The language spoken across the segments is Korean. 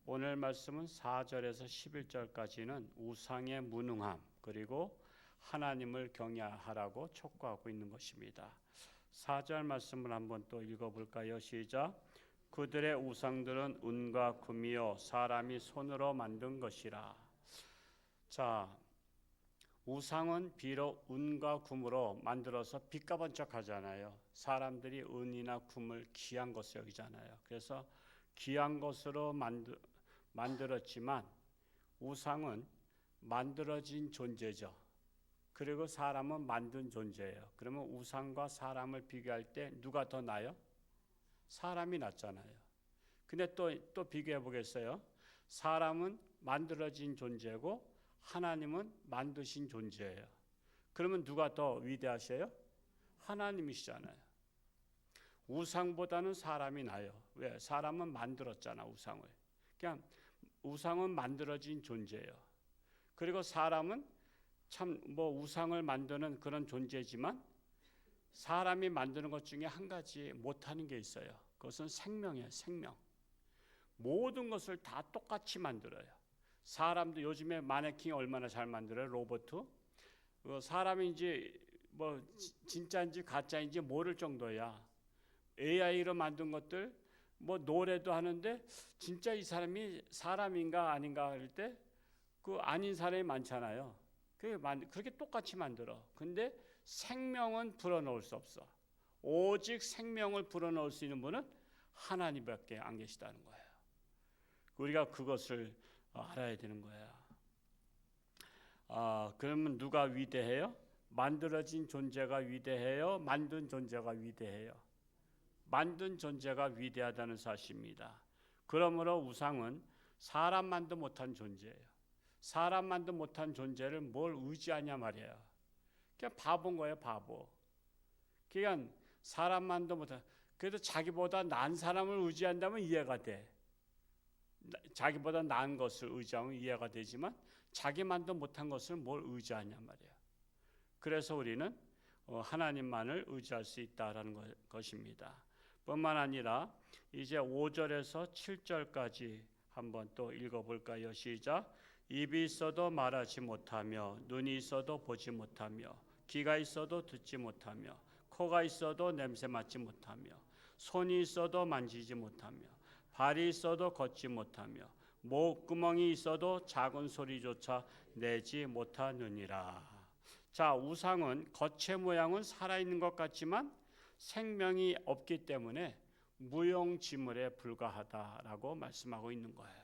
오늘 말씀은 4절에서 11절까지는 우상의 무능함 그리고 하나님을 경외하라고 촉구하고 있는 것입니다. 4절 말씀을 한번 또 읽어볼까요? 시작. 그들의 우상들은 운과 금이요 사람이 손으로 만든 것이라. 자, 우상은 비록 은과 금으로 만들어서 빛가번쩍하잖아요. 사람들이 은이나 금을 귀한 것을 여기잖아요. 그래서 귀한 것으로 만들었지만 우상은 만들어진 존재죠. 그리고 사람은 만든 존재예요. 그러면 우상과 사람을 비교할 때 누가 더 나아요? 사람이 낫잖아요. 근데 또 비교해 보겠어요. 사람은 만들어진 존재고 하나님은 만드신 존재예요. 그러면 누가 더 위대하셔요? 하나님이시잖아요. 우상보다는 사람이 나아요. 왜? 사람은 만들었잖아, 우상을. 그냥 우상은 만들어진 존재예요. 그리고 사람은 참 우상을 만드는 그런 존재지만 사람이 만드는 것 중에 한 가지 못하는 게 있어요. 그것은 생명이에요. 생명. 모든 것을 다 똑같이 만들어요. 사람도 요즘에 마네킹 얼마나 잘 만들어요. 로봇. 사람인지 진짜인지 가짜인지 모를 정도야. AI로 만든 것들 노래도 하는데 진짜 이 사람이 사람인가 아닌가 할 때 그 아닌 사람이 많잖아요. 그렇게 똑같이 만들어. 근데 생명은 불어넣을 수 없어. 오직 생명을 불어넣을 수 있는 분은 하나님밖에 안 계시다는 거예요. 우리가 그것을 알아야 되는 거야. 그러면 누가 위대해요? 만들어진 존재가 위대해요? 만든 존재가 위대해요? 만든 존재가 위대하다는 사실입니다. 그러므로 우상은 사람만도 못한 존재예요. 사람만도 못한 존재를 뭘 의지하냐 말이에요. 그냥 바보인 거예요, 바보. 그냥 사람만도 못한, 그래도 자기보다 나은 사람을 의지한다면 이해가 돼. 자기보다 나은 것을 의지하면 이해가 되지만 자기만도 못한 것을 뭘 의지하냐 말이에요. 그래서 우리는 하나님만을 의지할 수 있다라는 것입니다. 뿐만 아니라 이제 5절에서 7절까지 한번 또 읽어볼까요? 시작. 입이 있어도 말하지 못하며 눈이 있어도 보지 못하며 귀가 있어도 듣지 못하며 코가 있어도 냄새 맡지 못하며 손이 있어도 만지지 못하며 발이 있어도 걷지 못하며 목구멍이 있어도 작은 소리조차 내지 못하느니라. 자, 우상은 겉의 모양은 살아있는 것 같지만 생명이 없기 때문에 무용지물에 불과하다라고 말씀하고 있는 거예요.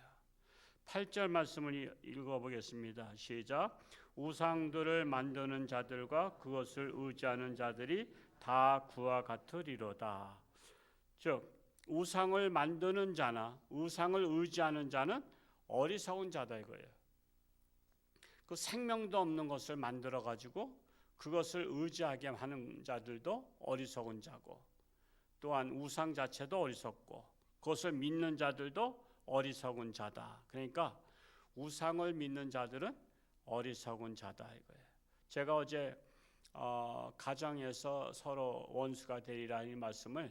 8절 말씀을 읽어보겠습니다. 시작. 우상들을 만드는 자들과 그것을 의지하는 자들이 다 그와 같으리로다. 즉 우상을 만드는 자나 우상을 의지하는 자는 어리석은 자다 이거예요. 그 생명도 없는 것을 만들어 가지고 그것을 의지하게 하는 자들도 어리석은 자고 또한 우상 자체도 어리석고 그것을 믿는 자들도 어리석은 자다. 그러니까 우상을 믿는 자들은 어리석은 자다 이거예요. 제가 어제 가정에서 서로 원수가 되리라는 말씀을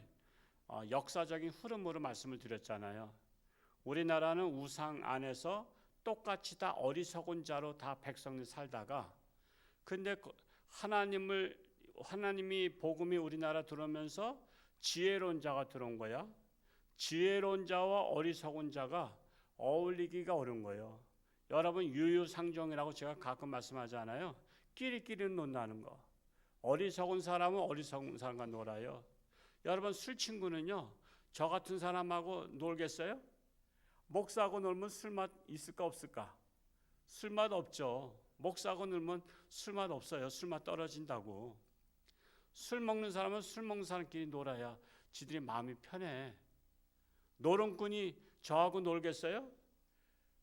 역사적인 흐름으로 말씀을 드렸잖아요. 우리나라는 우상 안에서 똑같이 다 어리석은 자로 다 백성들 살다가 근데 하나님이 복음이 우리나라 들어오면서 지혜로운 자가 들어온 거야. 지혜로운 자와 어리석은 자가 어울리기가 어려운 거예요. 여러분 유유상종이라고 제가 가끔 말씀하잖아요. 끼리끼리 논다는 거. 어리석은 사람은 어리석은 사람과 놀아요. 여러분 술 친구는요. 저 같은 사람하고 놀겠어요? 목사하고 놀면 술맛 있을까 없을까? 술맛 없죠. 목사하고 놀면 술맛 없어요. 술맛 떨어진다고. 술 먹는 사람은 술 먹는 사람끼리 놀아야 지들이 마음이 편해. 노름꾼이 저하고 놀겠어요?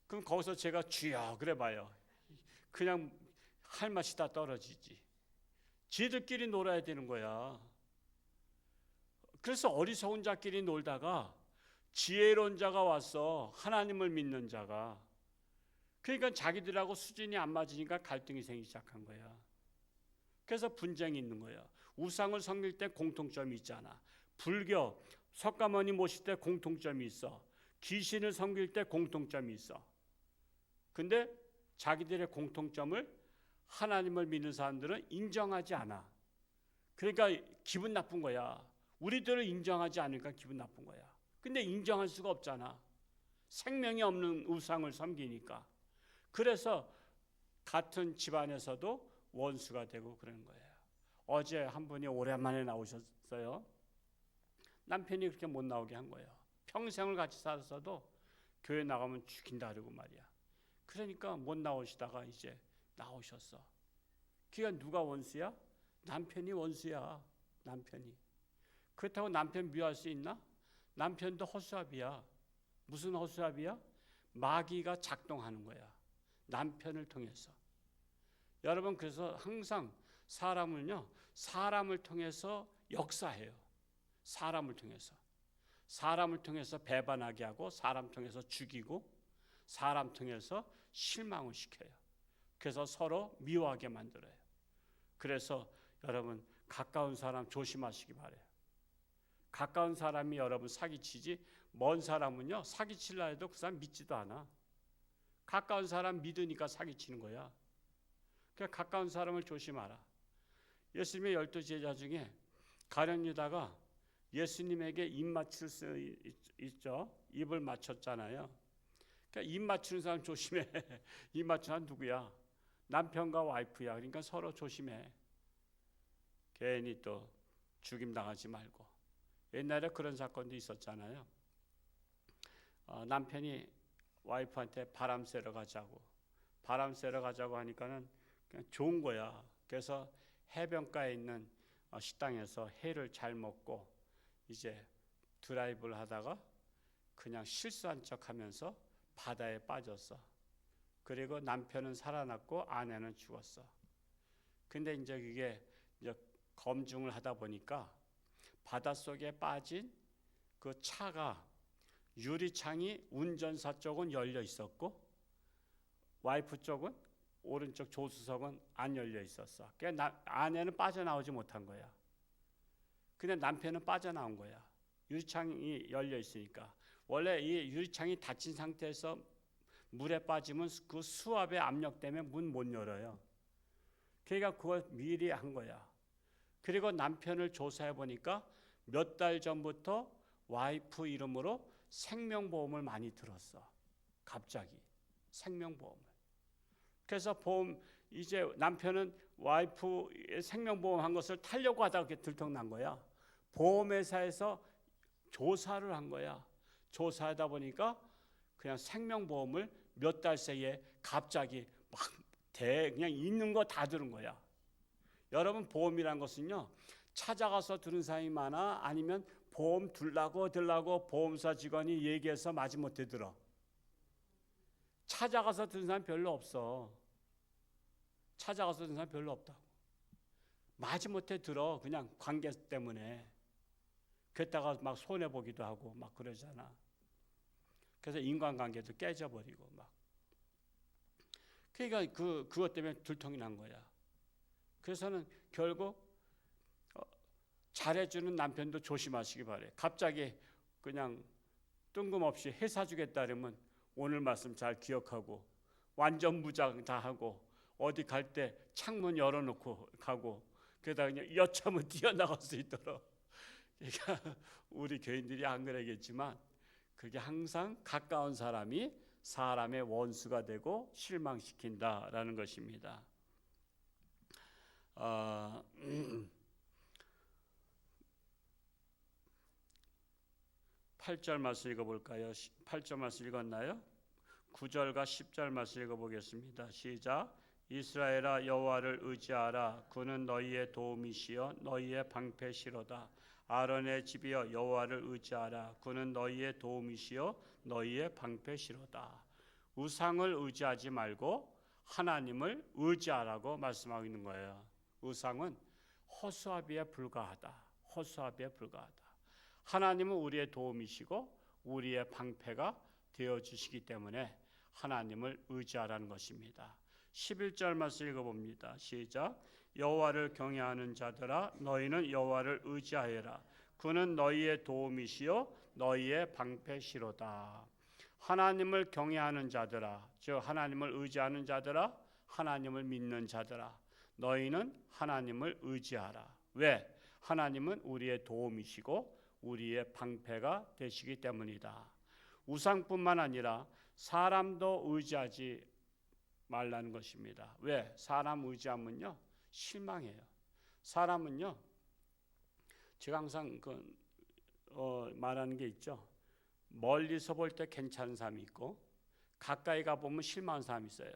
그럼 거기서 제가 주여 그래 봐요. 그냥 할 맛이 다 떨어지지. 지들끼리 놀아야 되는 거야. 그래서 어리석은 자끼리 놀다가 지혜로운 자가 와서 하나님을 믿는 자가 그러니까 자기들하고 수준이 안 맞으니까 갈등이 생기기 시작한 거야. 그래서 분쟁이 있는 거야. 우상을 섬길 때 공통점이 있잖아. 불교 석가모니 모실 때 공통점이 있어. 귀신을 섬길 때 공통점이 있어. 근데 자기들의 공통점을 하나님을 믿는 사람들은 인정하지 않아. 그러니까 기분 나쁜 거야. 우리들을 인정하지 않으니까 기분 나쁜 거야. 근데 인정할 수가 없잖아. 생명이 없는 우상을 섬기니까. 그래서 같은 집안에서도 원수가 되고 그러는 거예요. 어제 한 분이 오랜만에 나오셨어요. 남편이 그렇게 못 나오게 한 거예요. 평생을 같이 살았어도 교회 나가면 죽인다 그러고 말이야. 그러니까 못 나오시다가 이제 나오셨어. 그러니까 누가 원수야? 남편이 원수야. 남편이. 그렇다고 남편 미워할 수 있나? 남편도 허수아비야. 무슨 허수아비야? 마귀가 작동하는 거야. 남편을 통해서. 여러분, 그래서 항상 사람을 통해서 역사해요. 사람을 통해서 배반하게 하고, 사람 통해서 죽이고, 사람 통해서 실망을 시켜요. 그래서 서로 미워하게 만들어요. 그래서 여러분, 가까운 사람 조심하시기 바래요. 가까운 사람이 여러분 사기치지, 먼 사람은요 사기칠라 해도 그 사람 믿지도 않아. 가까운 사람 믿으니까 사기치는 거야. 그러니까 가까운 사람을 조심하라. 예수님의 12제자 중에 가룟 유다가 예수님에게 입 맞출 수 있죠. 입을 맞췄잖아요. 그러니까 입 맞추는 사람 조심해. 입 맞추는 사람 누구야? 남편과 와이프야. 그러니까 서로 조심해. 괜히 또 죽임 당하지 말고. 옛날에 그런 사건도 있었잖아요. 남편이 와이프한테 바람 쐬러 가자고 하니까는 그냥 좋은 거야. 그래서 해변가에 있는 식당에서 회를 잘 먹고 이제 드라이브를 하다가 그냥 실수한 척하면서 바다에 빠졌어. 그리고 남편은 살아났고 아내는 죽었어. 근데 이제 그게 이제 검증을 하다 보니까 바닷속에 빠진 그 차가 유리창이 운전사 쪽은 열려 있었고 와이프 쪽은 오른쪽 조수석은 안 열려 있었어. 그러니까 아내는 빠져나오지 못한 거야. 근데 남편은 빠져나온 거야. 유리창이 열려 있으니까. 원래 이 유리창이 닫힌 상태에서 물에 빠지면 그 수압의 압력 때문에 문 못 열어요. 그러니까 그걸 미리 한 거야. 그리고 남편을 조사해 보니까 몇 달 전부터 와이프 이름으로 생명보험을 많이 들었어. 갑자기 생명보험을. 그래서 이제 남편은 와이프 생명보험 한 것을 타려고 하다가 그렇게 들통난 거야. 보험회사에서 조사를 한 거야. 조사하다 보니까 그냥 생명보험을 몇 달 새에 갑자기 막 그냥 있는 거 다 들은 거야. 여러분, 보험이란 것은요 찾아가서 들은 사람이 많아? 아니면 보험 들라고 보험사 직원이 얘기해서 마지못해 들어? 찾아가서 들은 사람 별로 없어. 찾아가서 듣는 사람 별로 없다고. 마지못해 들어. 그냥 관계 때문에. 그랬다가 막 손해보기도 하고 막 그러잖아. 그래서 인간관계도 깨져버리고 막. 그러니까 그것 때문에 들통이 난 거야. 그래서는 결국 잘해주는 남편도 조심하시기 바래. 갑자기 그냥 뜬금없이 해 사주겠다 그러면 오늘 말씀 잘 기억하고 완전 무장 다 하고 어디 갈 때 창문 열어놓고 가고 그러다가 그냥 여차면 뛰어나갈 수 있도록. 그러니까 우리 교인들이 안 그러겠지만 그게 항상 가까운 사람이 사람의 원수가 되고 실망시킨다라는 것입니다. 8절 말씀 읽어볼까요? 8절 말씀 읽었나요? 9절과 10절 말씀 읽어보겠습니다. 시작. 이스라엘아 여호와를 의지하라. 그는 너희의 도움이시여 너희의 방패시로다. 아론의 집이여 여호와를 의지하라. 그는 너희의 도움이시여 너희의 방패시로다. 우상을 의지하지 말고 하나님을 의지하라고 말씀하고 있는 거예요. 우상은 허수아비에 불과하다. 허수아비에 불과하다. 하나님은 우리의 도움이시고 우리의 방패가 되어주시기 때문에 하나님을 의지하라는 것입니다. 11절 말씀 읽어봅니다. 시작. 여호와를 경외하는 자들아 너희는 여호와를 의지하여라. 그는 너희의 도움이시요 너희의 방패시로다. 하나님을 경외하는 자들아, 즉 하나님을 의지하는 자들아, 하나님을 믿는 자들아, 너희는 하나님을 의지하라. 왜? 하나님은 우리의 도움이시고 우리의 방패가 되시기 때문이다. 우상뿐만 아니라 사람도 의지하지 말라는 것입니다. 왜? 사람 의지하면요 실망해요. 사람은요, 제가 항상 말하는 게 있죠. 멀리서 볼 때 괜찮은 사람이 있고 가까이 가 보면 실망한 사람이 있어요.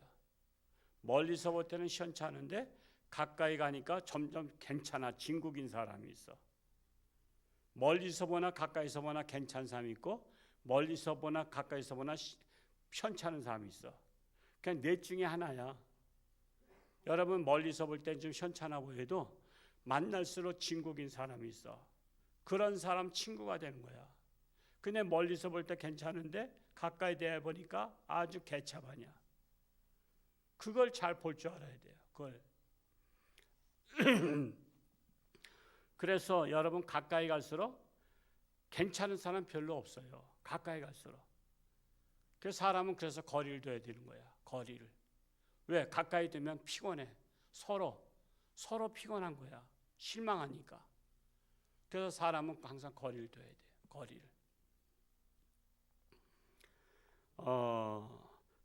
멀리서 볼 때는 시원찮은데 가까이 가니까 점점 괜찮아 진국인 사람이 있어. 멀리서 보나 가까이서 보나 괜찮은 사람이 있고 멀리서 보나 가까이서 보나 편찮은 사람이 있어. 그냥 넷 중에 하나야. 여러분 멀리서 볼 땐 좀 현찮아 보여도 만날수록 진국인 사람이 있어. 그런 사람 친구가 되는 거야. 근데 멀리서 볼 때 괜찮은데 가까이 대해 보니까 아주 개차반이야. 그걸 잘 볼 줄 알아야 돼요. 그걸. 그래서 여러분 가까이 갈수록 괜찮은 사람 별로 없어요. 가까이 갈수록. 그래서 사람은 그래서 거리를 둬야 되는 거야. 거리를. 왜? 가까이 되면 피곤해. 서로 피곤한 거야. 실망하니까. 그래서 사람은 항상 거리를 둬야 돼요. 거리를.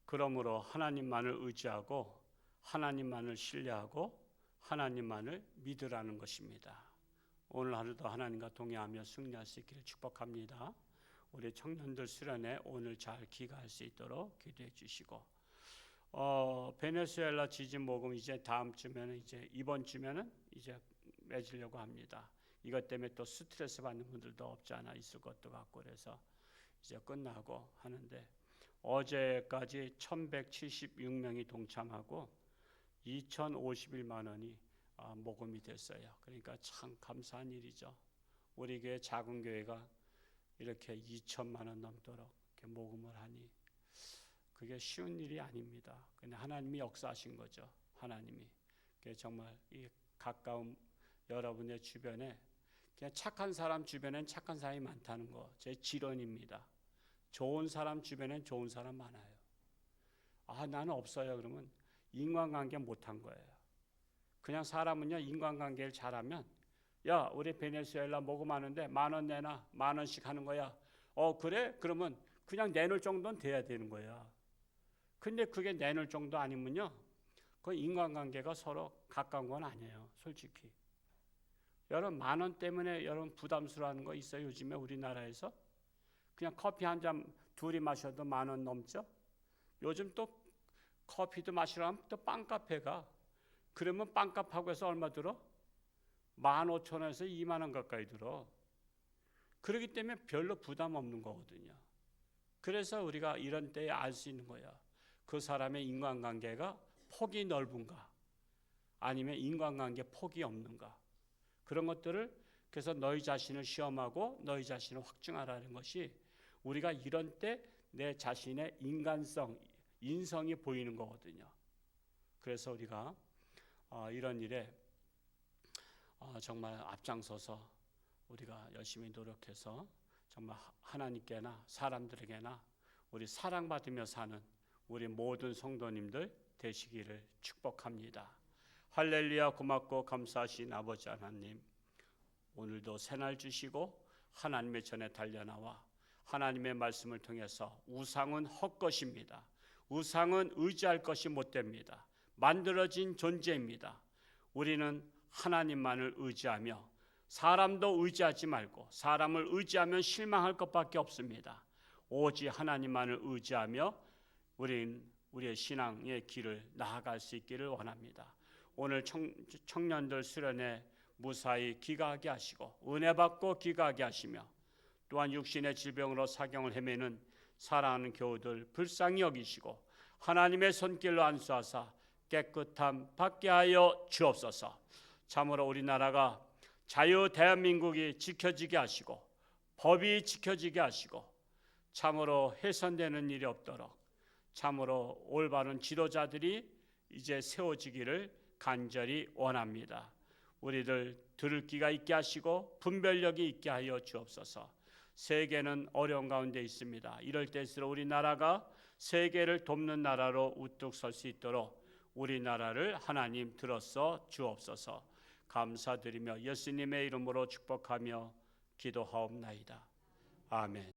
그러므로 하나님만을 의지하고 하나님만을 신뢰하고 하나님만을 믿으라는 것입니다. 오늘 하루도 하나님과 동행하며 승리할 수 있기를 축복합니다. 우리 청년들 수련회 오늘 잘 귀가할 수 있도록 기도해 주시고, 베네수엘라 지진 모금 이제 다음 주면은 이제 이번 주면은 이제 맺으려고 합니다. 이것 때문에 또 스트레스 받는 분들도 없지 않아 있을 것도 같고 그래서 이제 끝나고 하는데 어제까지 1176명이 동참하고 2051만 원이 모금이 됐어요. 그러니까 참 감사한 일이죠. 우리 교회 작은 교회가 이렇게 2천만 원 넘도록 이렇게 모금을 하니 그게 쉬운 일이 아닙니다. 근데 하나님이 역사하신 거죠. 하나님이. 정말 이 가까운 여러분의 주변에 그냥 착한 사람 주변엔 착한 사람이 많다는 거 제 지론입니다. 좋은 사람 주변엔 좋은 사람 많아요. 나는 없어요. 그러면 인간관계 못한 거예요. 그냥 사람은요 인간관계를 잘하면 야 우리 베네수엘라 모금하는데 10,000원 내놔 10,000원씩 하는 거야. 그래? 그러면 그냥 내놓을 정도는 돼야 되는 거야. 근데 그게 내놓을 정도 아니면요 그 인간관계가 서로 가까운 건 아니에요. 솔직히. 여러분 10,000원 때문에 여러분 부담스러워하는 거 있어요? 요즘에 우리나라에서? 그냥 커피 한 잔 둘이 마셔도 10,000원 넘죠? 요즘 또 커피도 마시려면 또 빵카페가 그러면 빵값하고 해서 얼마 들어? 15,000원에서 20,000원 가까이 들어. 그렇기 때문에 별로 부담 없는 거거든요. 그래서 우리가 이런 때에 알 수 있는 거야. 그 사람의 인간관계가 폭이 넓은가 아니면 인간관계 폭이 없는가. 그런 것들을 그래서 너희 자신을 시험하고 너희 자신을 확증하라는 것이 우리가 이런 때 내 자신의 인간성, 인성이 보이는 거거든요. 그래서 우리가 이런 일에 정말 앞장서서 우리가 열심히 노력해서 정말 하나님께나 사람들에게나 우리 사랑받으며 사는 우리 모든 성도님들 되시기를 축복합니다. 할렐루야. 고맙고 감사하신 아버지 하나님, 오늘도 새날 주시고 하나님의 전에 달려나와 하나님의 말씀을 통해서 우상은 헛것입니다. 우상은 의지할 것이 못됩니다. 만들어진 존재입니다. 우리는 하나님만을 의지하며 사람도 의지하지 말고 사람을 의지하면 실망할 것밖에 없습니다. 오직 하나님만을 의지하며 우리의 신앙의 길을 나아갈 수 있기를 원합니다. 오늘 청년들 수련회 무사히 귀가하게 하시고 은혜 받고 귀가하게 하시며 또한 육신의 질병으로 사경을 헤매는 사랑하는 교우들 불쌍히 여기시고 하나님의 손길로 안수하사 깨끗함 받게 하여 주옵소서. 참으로 우리나라가 자유 대한민국이 지켜지게 하시고 법이 지켜지게 하시고 참으로 훼손되는 일이 없도록 참으로 올바른 지도자들이 이제 세워지기를 간절히 원합니다. 우리들 들을 귀가 있게 하시고 분별력이 있게 하여 주옵소서. 세계는 어려운 가운데 있습니다. 이럴 때일수록 우리나라가 세계를 돕는 나라로 우뚝 설 수 있도록 우리나라를 하나님 들어서 주옵소서. 감사드리며 예수님의 이름으로 축복하며 기도하옵나이다. 아멘.